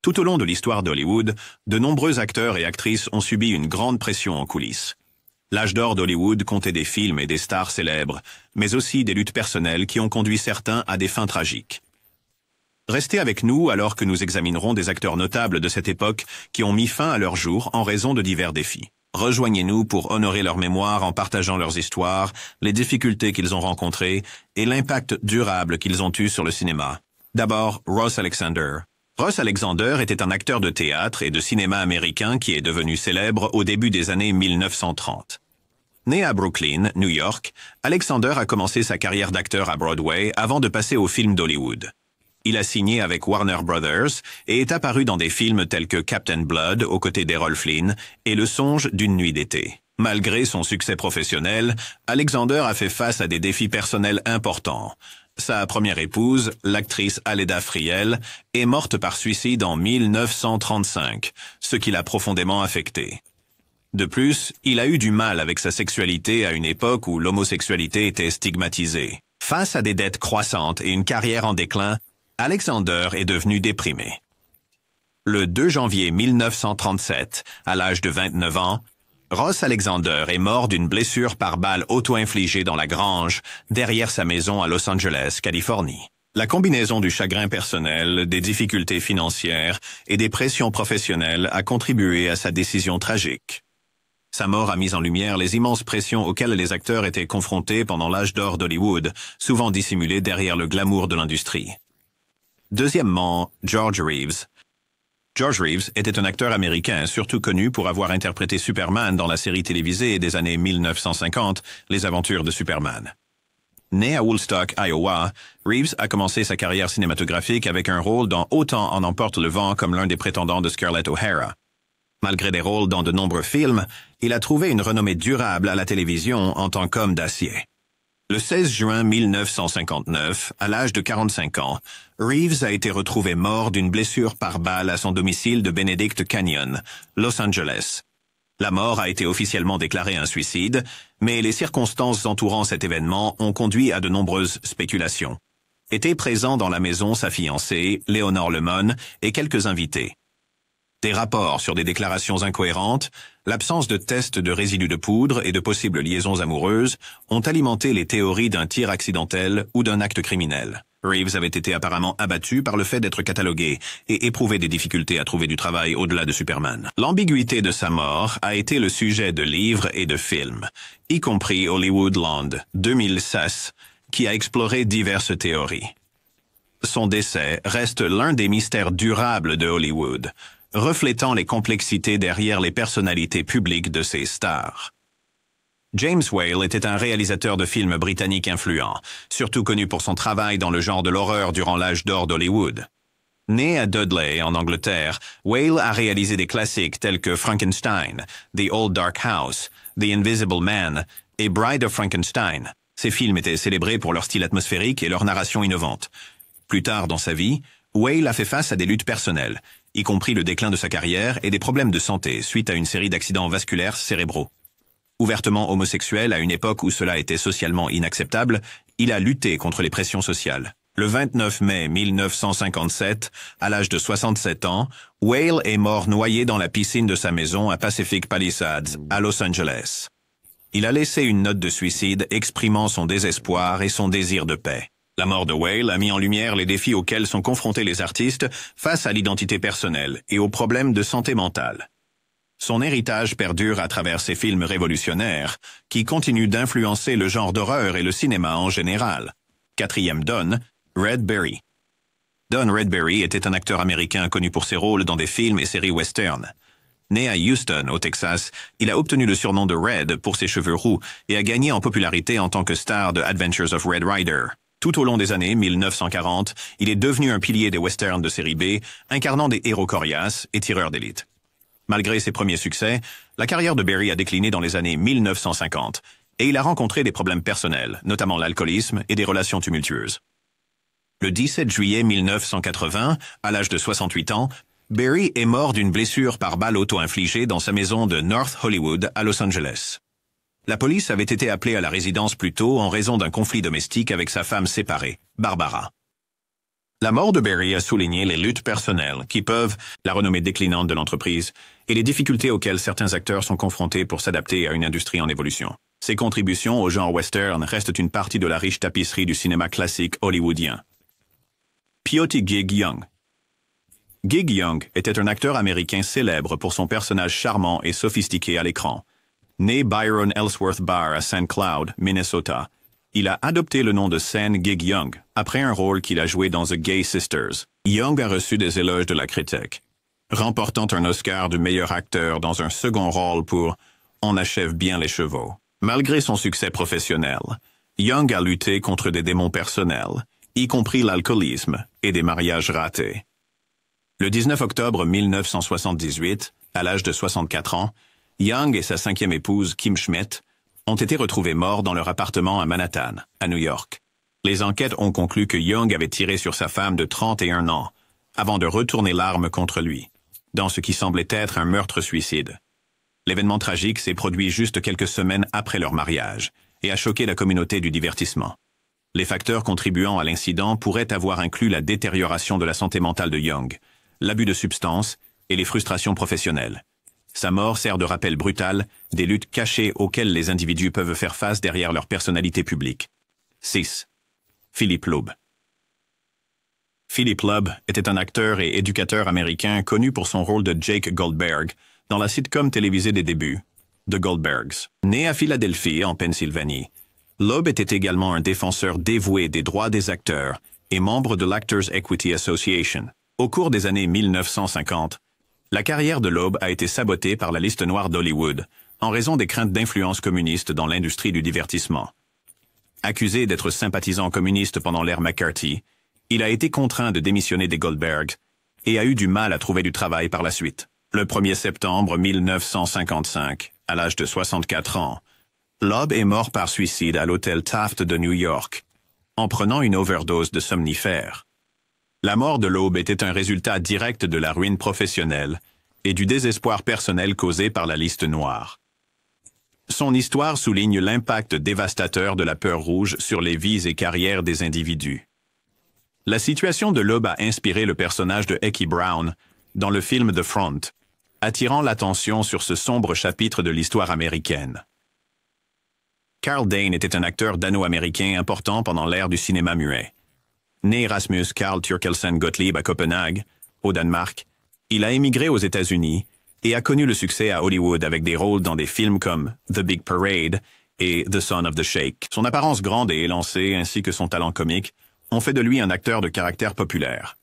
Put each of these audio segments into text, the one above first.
Tout au long de l'histoire d'Hollywood, de nombreux acteurs et actrices ont subi une grande pression en coulisses. L'âge d'or d'Hollywood comptait des films et des stars célèbres, mais aussi des luttes personnelles qui ont conduit certains à des fins tragiques. Restez avec nous alors que nous examinerons des acteurs notables de cette époque qui ont mis fin à leur jour en raison de divers défis. Rejoignez-nous pour honorer leur mémoire en partageant leurs histoires, les difficultés qu'ils ont rencontrées et l'impact durable qu'ils ont eu sur le cinéma. D'abord, Ross Alexander. Ross Alexander était un acteur de théâtre et de cinéma américain qui est devenu célèbre au début des années 1930. Né à Brooklyn, New York, Alexander a commencé sa carrière d'acteur à Broadway avant de passer aux films d'Hollywood. Il a signé avec Warner Brothers et est apparu dans des films tels que Captain Blood aux côtés d'Errol Flynn et Le songe d'une nuit d'été. Malgré son succès professionnel, Alexander a fait face à des défis personnels importants. Sa première épouse, l'actrice Aleda Friel, est morte par suicide en 1935, ce qui l'a profondément affecté. De plus, il a eu du mal avec sa sexualité à une époque où l'homosexualité était stigmatisée. Face à des dettes croissantes et une carrière en déclin, Alexander est devenu déprimé. Le 2 janvier 1937, à l'âge de 29 ans, Ross Alexander est mort d'une blessure par balle auto-infligée dans la grange, derrière sa maison à Los Angeles, Californie. La combinaison du chagrin personnel, des difficultés financières et des pressions professionnelles a contribué à sa décision tragique. Sa mort a mis en lumière les immenses pressions auxquelles les acteurs étaient confrontés pendant l'âge d'or d'Hollywood, souvent dissimulés derrière le glamour de l'industrie. Deuxièmement, George Reeves. George Reeves était un acteur américain surtout connu pour avoir interprété Superman dans la série télévisée des années 1950, Les Aventures de Superman. Né à Woolstock, Iowa, Reeves a commencé sa carrière cinématographique avec un rôle dans Autant en emporte le vent comme l'un des prétendants de Scarlett O'Hara. Malgré des rôles dans de nombreux films, il a trouvé une renommée durable à la télévision en tant qu'homme d'acier. Le 16 juin 1959, à l'âge de 45 ans, Reeves a été retrouvé mort d'une blessure par balle à son domicile de Benedict Canyon, Los Angeles. La mort a été officiellement déclarée un suicide, mais les circonstances entourant cet événement ont conduit à de nombreuses spéculations. Étaient présents dans la maison sa fiancée, Léonore Lemon, et quelques invités. Des rapports sur des déclarations incohérentes, l'absence de tests de résidus de poudre et de possibles liaisons amoureuses ont alimenté les théories d'un tir accidentel ou d'un acte criminel. Reeves avait été apparemment abattu par le fait d'être catalogué et éprouvait des difficultés à trouver du travail au-delà de Superman. L'ambiguïté de sa mort a été le sujet de livres et de films, y compris Hollywoodland 2016, qui a exploré diverses théories. Son décès reste l'un des mystères durables de Hollywood, reflétant les complexités derrière les personnalités publiques de ces stars. James Whale était un réalisateur de films britannique influent, surtout connu pour son travail dans le genre de l'horreur durant l'âge d'or d'Hollywood. Né à Dudley, en Angleterre, Whale a réalisé des classiques tels que Frankenstein, The Old Dark House, The Invisible Man et Bride of Frankenstein. Ces films étaient célébrés pour leur style atmosphérique et leur narration innovante. Plus tard dans sa vie, Whale a fait face à des luttes personnelles, y compris le déclin de sa carrière et des problèmes de santé suite à une série d'accidents vasculaires cérébraux. Ouvertement homosexuel à une époque où cela était socialement inacceptable, il a lutté contre les pressions sociales. Le 29 mai 1957, à l'âge de 67 ans, Whale est mort noyé dans la piscine de sa maison à Pacific Palisades, à Los Angeles. Il a laissé une note de suicide exprimant son désespoir et son désir de paix. La mort de Whale a mis en lumière les défis auxquels sont confrontés les artistes face à l'identité personnelle et aux problèmes de santé mentale. Son héritage perdure à travers ses films révolutionnaires, qui continuent d'influencer le genre d'horreur et le cinéma en général. Quatrième Don, Red Berry. Don Redberry était un acteur américain connu pour ses rôles dans des films et séries western. Né à Houston, au Texas, il a obtenu le surnom de Red pour ses cheveux roux et a gagné en popularité en tant que star de Adventures of Red Ryder. Tout au long des années 1940, il est devenu un pilier des westerns de série B, incarnant des héros coriaces et tireurs d'élite. Malgré ses premiers succès, la carrière de Berry a décliné dans les années 1950, et il a rencontré des problèmes personnels, notamment l'alcoolisme et des relations tumultueuses. Le 17 juillet 1980, à l'âge de 68 ans, Berry est mort d'une blessure par balle auto-infligée dans sa maison de North Hollywood à Los Angeles. La police avait été appelée à la résidence plus tôt en raison d'un conflit domestique avec sa femme séparée, Barbara. La mort de Berry a souligné les luttes personnelles qui peuvent, la renommée déclinante de l'entreprise, et les difficultés auxquelles certains acteurs sont confrontés pour s'adapter à une industrie en évolution. Ses contributions au genre western restent une partie de la riche tapisserie du cinéma classique hollywoodien. Peyote Gig Young. Gig Young était un acteur américain célèbre pour son personnage charmant et sophistiqué à l'écran. Né Byron Ellsworth Barr à St. Cloud, Minnesota, il a adopté le nom de scène Gig Young, après un rôle qu'il a joué dans The Gay Sisters. Young a reçu des éloges de la critique, remportant un Oscar du meilleur acteur dans un second rôle pour On achève bien les chevaux. Malgré son succès professionnel, Young a lutté contre des démons personnels, y compris l'alcoolisme et des mariages ratés. Le 19 octobre 1978, à l'âge de 64 ans, Young et sa cinquième épouse, Kim Schmidt, ont été retrouvés morts dans leur appartement à Manhattan, à New York. Les enquêtes ont conclu que Young avait tiré sur sa femme de 31 ans, avant de retourner l'arme contre lui, dans ce qui semblait être un meurtre-suicide. L'événement tragique s'est produit juste quelques semaines après leur mariage et a choqué la communauté du divertissement. Les facteurs contribuant à l'incident pourraient avoir inclus la détérioration de la santé mentale de Young, l'abus de substances et les frustrations professionnelles. Sa mort sert de rappel brutal des luttes cachées auxquelles les individus peuvent faire face derrière leur personnalité publique. 6. Philip Loeb. Philip Loeb était un acteur et éducateur américain connu pour son rôle de Jake Goldberg dans la sitcom télévisée des débuts, The Goldbergs. Né à Philadelphie, en Pennsylvanie, Loeb était également un défenseur dévoué des droits des acteurs et membre de l'Actors Equity Association. Au cours des années 1950, la carrière de Loeb a été sabotée par la liste noire d'Hollywood en raison des craintes d'influence communiste dans l'industrie du divertissement. Accusé d'être sympathisant communiste pendant l'ère McCarthy, il a été contraint de démissionner des Goldbergs et a eu du mal à trouver du travail par la suite. Le 1er septembre 1955, à l'âge de 64 ans, Loeb est mort par suicide à l'hôtel Taft de New York, en prenant une overdose de somnifères. La mort de Loeb était un résultat direct de la ruine professionnelle et du désespoir personnel causé par la liste noire. Son histoire souligne l'impact dévastateur de la peur rouge sur les vies et carrières des individus. La situation de Loeb a inspiré le personnage de Eckie Brown dans le film The Front, attirant l'attention sur ce sombre chapitre de l'histoire américaine. Carl Dane était un acteur dano-américain important pendant l'ère du cinéma muet. Né Rasmus Carl Turkelsen Gottlieb à Copenhague, au Danemark, il a émigré aux États-Unis et a connu le succès à Hollywood avec des rôles dans des films comme The Big Parade et The Son of the Sheikh. Son apparence grande et élancée ainsi que son talent comique ont fait de lui un acteur de caractère populaire.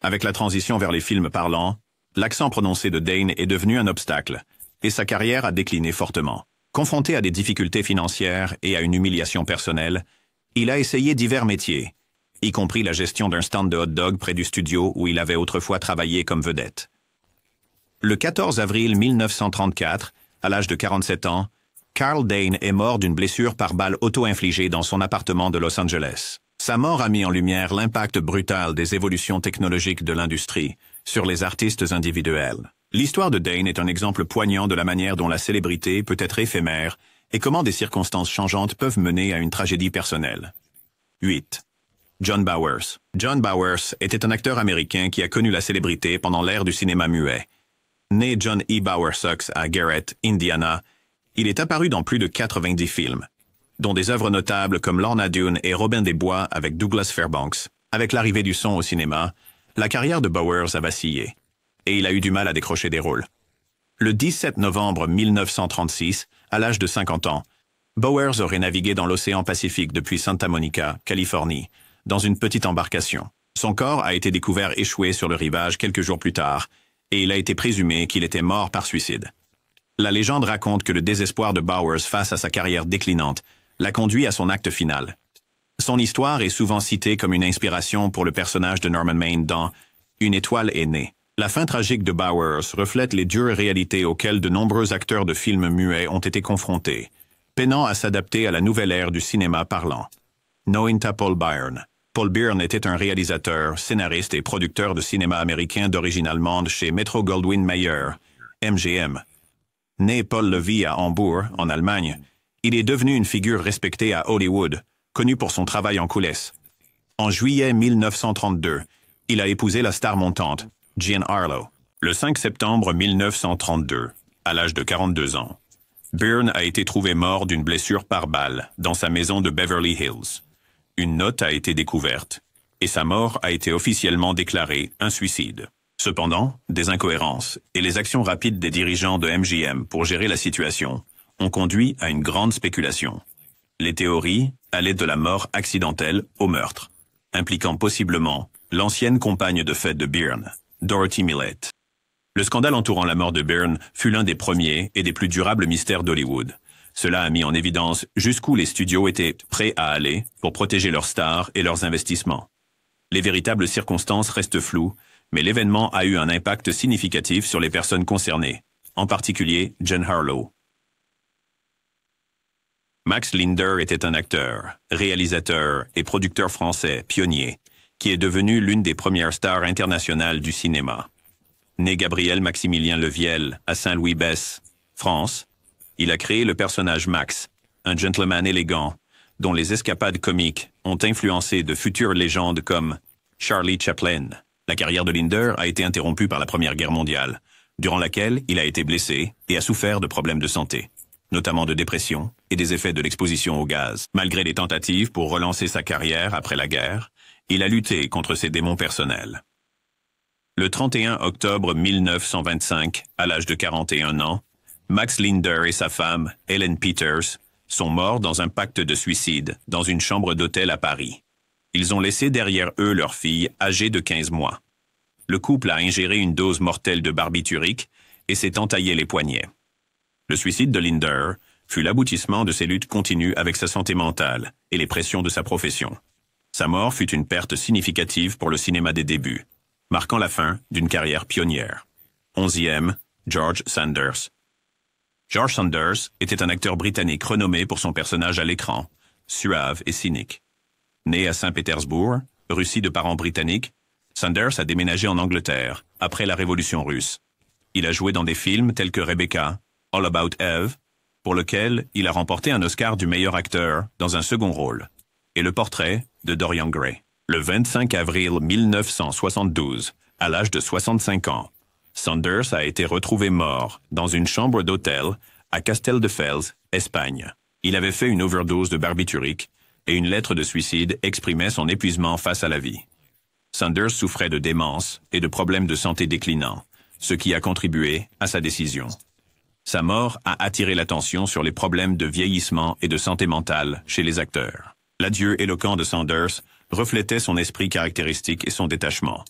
Avec la transition vers les films parlants, l'accent prononcé de Dane est devenu un obstacle et sa carrière a décliné fortement. Confronté à des difficultés financières et à une humiliation personnelle, il a essayé divers métiers, y compris la gestion d'un stand de hot-dog près du studio où il avait autrefois travaillé comme vedette. Le 14 avril 1934, à l'âge de 47 ans, Carl Dane est mort d'une blessure par balle auto-infligée dans son appartement de Los Angeles. Sa mort a mis en lumière l'impact brutal des évolutions technologiques de l'industrie sur les artistes individuels. L'histoire de Dane est un exemple poignant de la manière dont la célébrité peut être éphémère et comment des circonstances changeantes peuvent mener à une tragédie personnelle. 8. John Bowers. John Bowers était un acteur américain qui a connu la célébrité pendant l'ère du cinéma muet. Né John E. Bowersox à Garrett, Indiana, il est apparu dans plus de 90 films, dont des œuvres notables comme Lorna Doone et Robin des Bois avec Douglas Fairbanks. Avec l'arrivée du son au cinéma, la carrière de Bowers a vacillé, et il a eu du mal à décrocher des rôles. Le 17 novembre 1936, à l'âge de 50 ans, Bowers aurait navigué dans l'océan Pacifique depuis Santa Monica, Californie, dans une petite embarcation. Son corps a été découvert échoué sur le rivage quelques jours plus tard, et il a été présumé qu'il était mort par suicide. La légende raconte que le désespoir de Bowers face à sa carrière déclinante l'a conduit à son acte final. Son histoire est souvent citée comme une inspiration pour le personnage de Norman Maine dans « Une étoile est née ». La fin tragique de Bowers reflète les dures réalités auxquelles de nombreux acteurs de films muets ont été confrontés, peinant à s'adapter à la nouvelle ère du cinéma parlant. Nointa Paul Byrne. Paul Byrne était un réalisateur, scénariste et producteur de cinéma américain d'origine allemande chez Metro-Goldwyn-Mayer, MGM. Né Paul Levy à Hambourg, en Allemagne, il est devenu une figure respectée à Hollywood, connu pour son travail en coulisses. En juillet 1932, il a épousé la star montante, Jean Harlow. Le 5 septembre 1932, à l'âge de 42 ans, Byrne a été trouvé mort d'une blessure par balle dans sa maison de Beverly Hills. Une note a été découverte et sa mort a été officiellement déclarée un suicide. Cependant, des incohérences et les actions rapides des dirigeants de MGM pour gérer la situation ont conduit à une grande spéculation. Les théories allaient de la mort accidentelle au meurtre, impliquant possiblement l'ancienne compagne de fête de Byrne, Dorothy Millett. Le scandale entourant la mort de Byrne fut l'un des premiers et des plus durables mystères d'Hollywood. Cela a mis en évidence jusqu'où les studios étaient prêts à aller pour protéger leurs stars et leurs investissements. Les véritables circonstances restent floues, mais l'événement a eu un impact significatif sur les personnes concernées, en particulier Jean Harlow. Max Linder était un acteur, réalisateur et producteur français pionnier, qui est devenu l'une des premières stars internationales du cinéma. Né Gabriel Maximilien Leviel à Saint-Louis-Besse, France, il a créé le personnage Max, un gentleman élégant, dont les escapades comiques ont influencé de futures légendes comme Charlie Chaplin. La carrière de Linder a été interrompue par la Première Guerre mondiale, durant laquelle il a été blessé et a souffert de problèmes de santé, notamment de dépression et des effets de l'exposition au gaz. Malgré les tentatives pour relancer sa carrière après la guerre, il a lutté contre ses démons personnels. Le 31 octobre 1925, à l'âge de 41 ans, Max Linder et sa femme, Ellen Peters, sont morts dans un pacte de suicide dans une chambre d'hôtel à Paris. Ils ont laissé derrière eux leur fille âgée de 15 mois. Le couple a ingéré une dose mortelle de barbiturique et s'est entaillé les poignets. Le suicide de Linder fut l'aboutissement de ses luttes continues avec sa santé mentale et les pressions de sa profession. Sa mort fut une perte significative pour le cinéma des débuts, marquant la fin d'une carrière pionnière. 11e, George Sanders. George Sanders était un acteur britannique renommé pour son personnage à l'écran, suave et cynique. Né à Saint-Pétersbourg, Russie de parents britanniques, Sanders a déménagé en Angleterre après la Révolution russe. Il a joué dans des films tels que Rebecca, All About Eve, pour lequel il a remporté un Oscar du meilleur acteur dans un second rôle, et Le Portrait de Dorian Gray. Le 25 avril 1972, à l'âge de 65 ans, Sanders a été retrouvé mort dans une chambre d'hôtel à Castelldefels, Espagne. Il avait fait une overdose de barbiturique et une lettre de suicide exprimait son épuisement face à la vie. Sanders souffrait de démence et de problèmes de santé déclinants, ce qui a contribué à sa décision. Sa mort a attiré l'attention sur les problèmes de vieillissement et de santé mentale chez les acteurs. L'adieu éloquent de Sanders reflétait son esprit caractéristique et son détachement.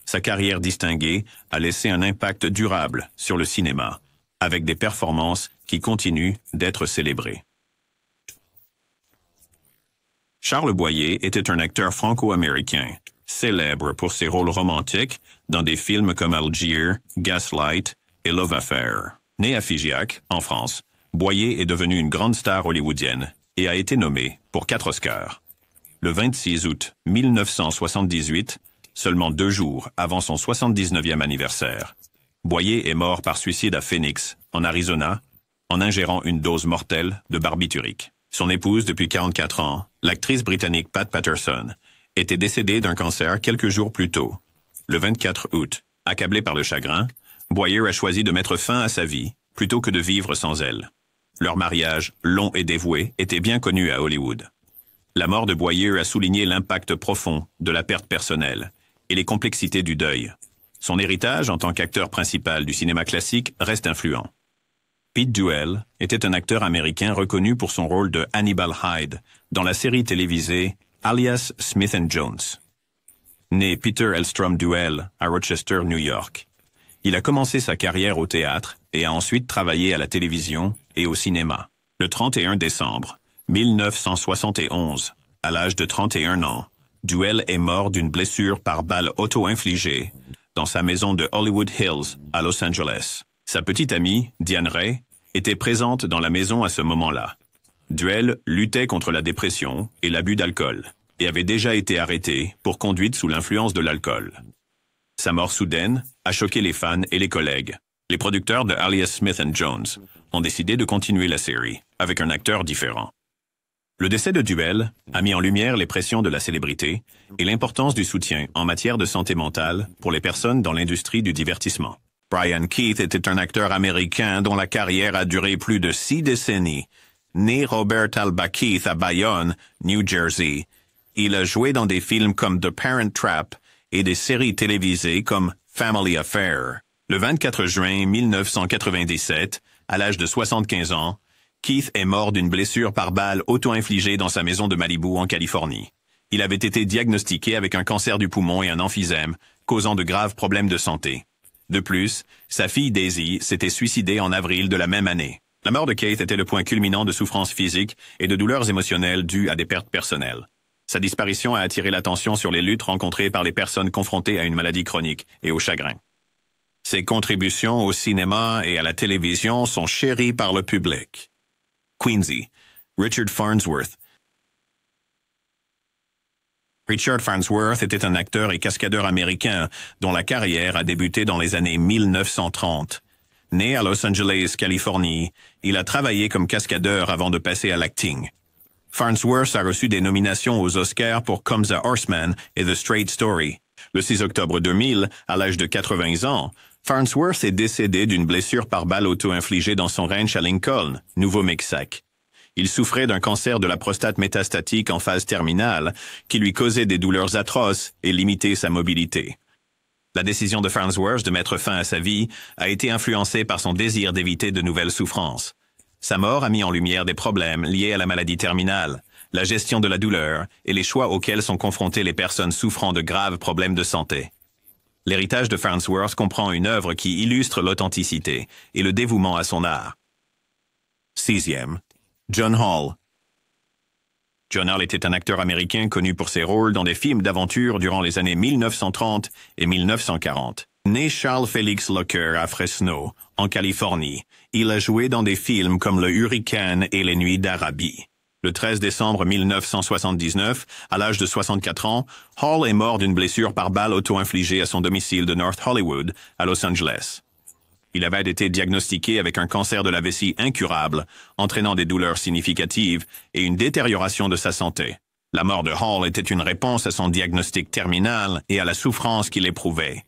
Sa carrière distinguée a laissé un impact durable sur le cinéma, avec des performances qui continuent d'être célébrées. Charles Boyer était un acteur franco-américain, célèbre pour ses rôles romantiques dans des films comme Algiers, Gaslight et Love Affair. Né à Figeac, en France, Boyer est devenu une grande star hollywoodienne et a été nommé pour 4 Oscars. Le 26 août 1978, seulement 2 jours avant son 79e anniversaire, Boyer est mort par suicide à Phoenix, en Arizona, en ingérant une dose mortelle de barbiturique. Son épouse depuis 44 ans, l'actrice britannique Pat Patterson, était décédée d'un cancer quelques jours plus tôt. Le 24 août, accablé par le chagrin, Boyer a choisi de mettre fin à sa vie plutôt que de vivre sans elle. Leur mariage, long et dévoué, était bien connu à Hollywood. La mort de Boyer a souligné l'impact profond de la perte personnelle et les complexités du deuil. Son héritage en tant qu'acteur principal du cinéma classique reste influent. Pete Duell était un acteur américain reconnu pour son rôle de Hannibal Hyde dans la série télévisée Alias Smith & Jones. Né Peter Elstrom Duell à Rochester, New York, il a commencé sa carrière au théâtre et a ensuite travaillé à la télévision et au cinéma. Le 31 décembre 1971, à l'âge de 31 ans, Duell est mort d'une blessure par balle auto-infligée dans sa maison de Hollywood Hills à Los Angeles. Sa petite amie, Diane Ray, était présente dans la maison à ce moment-là. Duell luttait contre la dépression et l'abus d'alcool et avait déjà été arrêté pour conduite sous l'influence de l'alcool. Sa mort soudaine a choqué les fans et les collègues. Les producteurs de Alias Smith & Jones ont décidé de continuer la série avec un acteur différent. Le décès de Duell a mis en lumière les pressions de la célébrité et l'importance du soutien en matière de santé mentale pour les personnes dans l'industrie du divertissement. Brian Keith était un acteur américain dont la carrière a duré plus de 6 décennies. Né Robert Alba Keith à Bayonne, New Jersey, il a joué dans des films comme The Parent Trap et des séries télévisées comme Family Affair. Le 24 juin 1997, à l'âge de 75 ans, Keith est mort d'une blessure par balle auto-infligée dans sa maison de Malibu en Californie. Il avait été diagnostiqué avec un cancer du poumon et un emphysème, causant de graves problèmes de santé. De plus, sa fille Daisy s'était suicidée en avril de la même année. La mort de Keith était le point culminant de souffrances physiques et de douleurs émotionnelles dues à des pertes personnelles. Sa disparition a attiré l'attention sur les luttes rencontrées par les personnes confrontées à une maladie chronique et au chagrin. Ses contributions au cinéma et à la télévision sont chéries par le public. Quincy, Richard Farnsworth. Richard Farnsworth était un acteur et cascadeur américain dont la carrière a débuté dans les années 1930. Né à Los Angeles, Californie, il a travaillé comme cascadeur avant de passer à l'acting. Farnsworth a reçu des nominations aux Oscars pour Comes a Horseman et The Straight Story. Le 6 octobre 2000, à l'âge de 80 ans, Farnsworth est décédé d'une blessure par balle auto-infligée dans son ranch à Lincoln, Nouveau-Mexique. Il souffrait d'un cancer de la prostate métastatique en phase terminale qui lui causait des douleurs atroces et limitait sa mobilité. La décision de Farnsworth de mettre fin à sa vie a été influencée par son désir d'éviter de nouvelles souffrances. Sa mort a mis en lumière des problèmes liés à la maladie terminale, la gestion de la douleur et les choix auxquels sont confrontées les personnes souffrant de graves problèmes de santé. L'héritage de Farnsworth comprend une œuvre qui illustre l'authenticité et le dévouement à son art. 6e. John Hall. John Hall était un acteur américain connu pour ses rôles dans des films d'aventure durant les années 1930 et 1940. Né Charles Felix Locker à Fresno, en Californie, il a joué dans des films comme Le Hurricane et Les Nuits d'Arabie. Le 13 décembre 1979, à l'âge de 64 ans, Hall est mort d'une blessure par balle auto-infligée à son domicile de North Hollywood, à Los Angeles. Il avait été diagnostiqué avec un cancer de la vessie incurable, entraînant des douleurs significatives et une détérioration de sa santé. La mort de Hall était une réponse à son diagnostic terminal et à la souffrance qu'il éprouvait.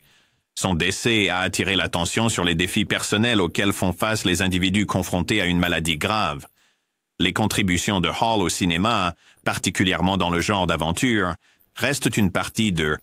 Son décès a attiré l'attention sur les défis personnels auxquels font face les individus confrontés à une maladie grave. Les contributions de Hall au cinéma, particulièrement dans le genre d'aventure, restent une partie de